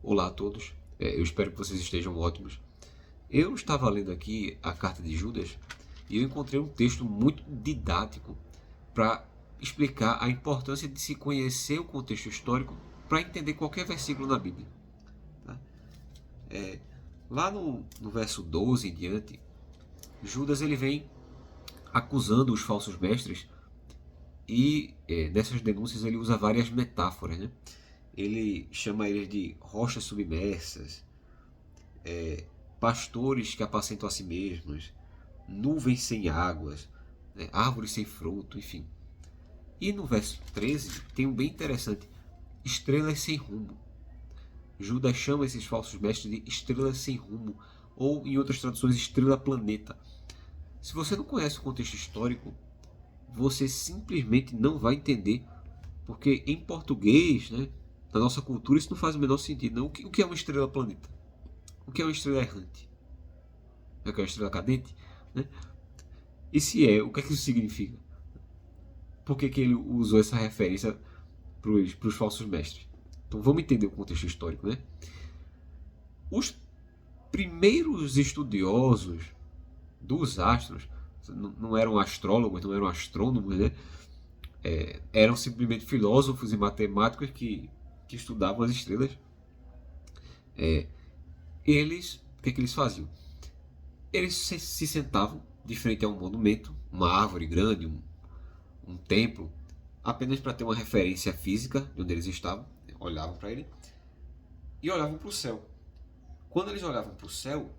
Olá a todos, eu espero que vocês estejam ótimos. Eu estava lendo aqui a carta de Judas e eu encontrei um texto muito didático para explicar a importância de se conhecer o contexto histórico para entender qualquer versículo na Bíblia. Tá? Lá no verso 12 em diante, Judas ele vem acusando os falsos mestres e nessas denúncias ele usa várias metáforas, né? Ele chama eles de rochas submersas, pastores que apacentam a si mesmos, nuvens sem águas, né, árvores sem fruto, enfim. E no verso 13 tem um bem interessante, estrelas sem rumo. Judas chama esses falsos mestres de estrelas sem rumo, ou em outras traduções, estrela planeta. Se você não conhece o contexto histórico, você simplesmente não vai entender, porque em português, né, na nossa cultura, isso não faz o menor sentido. Não. O que é uma estrela planeta? O que é uma estrela errante? É uma estrela cadente? Né? E se é, o que é que isso significa? Por que ele usou essa referência para os falsos mestres? Então vamos entender o contexto histórico, né? Os primeiros estudiosos dos astros não eram astrólogos, não eram astrônomos, né? Eram simplesmente filósofos e matemáticos que estudavam as estrelas. O que eles faziam? Eles se sentavam de frente a um monumento, uma árvore grande, um templo, apenas para ter uma referência física de onde eles estavam, olhavam para ele e olhavam para o céu. Quando eles olhavam para o céu,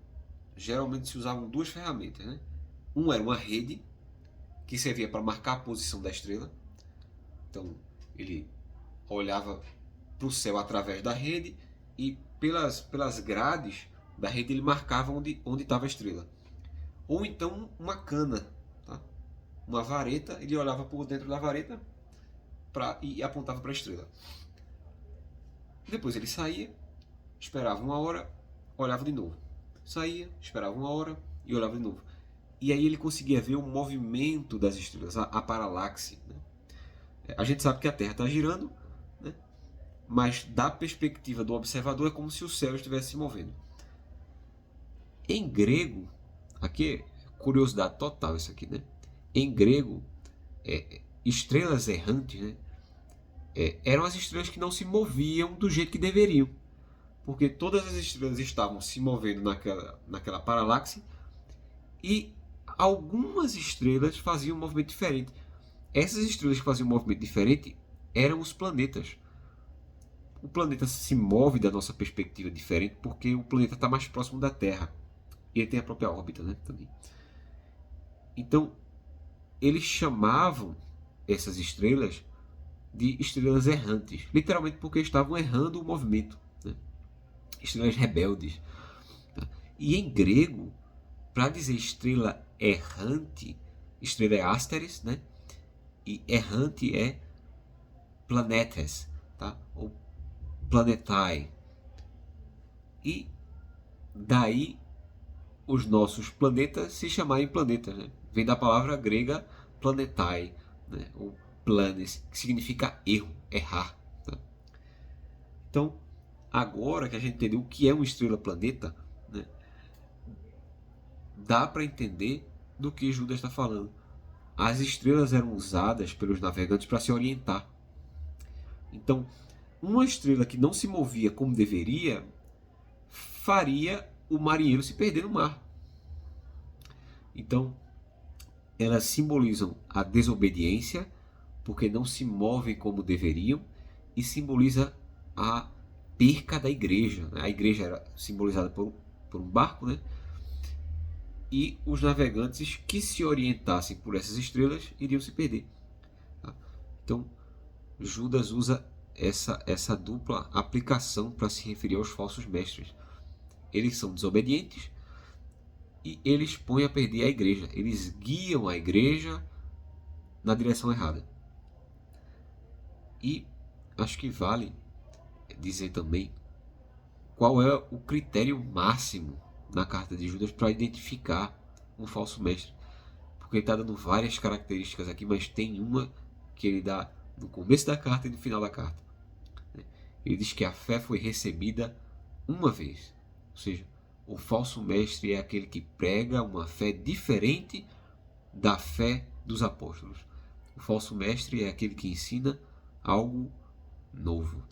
geralmente se usavam duas ferramentas, né? Um era uma rede que servia para marcar a posição da estrela. Então ele olhava para o céu através da rede e pelas grades da rede ele marcava onde estava a estrela. Ou então uma cana, tá? Uma vareta, ele olhava por dentro da vareta e apontava para a estrela. Depois ele saía, esperava uma hora, olhava de novo. Saía, esperava uma hora e olhava de novo. E aí ele conseguia ver o movimento das estrelas, a paralaxe. Né? A gente sabe que a Terra está girando, né? Mas da perspectiva do observador é como se o céu estivesse se movendo. Em grego, aqui é curiosidade total isso aqui, né? Em grego, estrelas errantes, né? Eram as estrelas que não se moviam do jeito que deveriam, porque todas as estrelas estavam se movendo naquela paralaxe e algumas estrelas faziam um movimento diferente. Essas estrelas que faziam um movimento diferente eram os planetas. O planeta se move da nossa perspectiva diferente porque o planeta está mais próximo da Terra. E ele tem a própria órbita, né, também. Então, eles chamavam essas estrelas de estrelas errantes, literalmente porque estavam errando o movimento, né? Estrelas rebeldes. Tá? E em grego, para dizer estrela errante, estrela é asteris, né? E errante é planetes, tá? Ou planetai. E daí os nossos planetas se chamarem planetas, né? Vem da palavra grega planetai, né? Ou planes, que significa erro, errar. Tá? Então, agora que a gente entendeu o que é uma estrela-planeta, né? Dá para entender do que Judas está falando. As estrelas eram usadas pelos navegantes para se orientar. Então, uma estrela que não se movia como deveria faria o marinheiro se perder no mar. Então, elas simbolizam a desobediência, porque não se movem como deveriam, e simboliza a perca da igreja. A igreja era simbolizada por um barco, né? E os navegantes que se orientassem por essas estrelas iriam se perder. Tá? Então, Judas usa essa dupla aplicação para se referir aos falsos mestres. Eles são desobedientes e eles põem a perder a igreja. Eles guiam a igreja na direção errada. E acho que vale dizer também qual é o critério máximo na carta de Judas para identificar um falso mestre. Porque ele está dando várias características aqui, mas tem uma que ele dá no começo da carta e no final da carta. Ele diz que a fé foi recebida uma vez. Ou seja, o falso mestre é aquele que prega uma fé diferente da fé dos apóstolos. O falso mestre é aquele que ensina algo novo.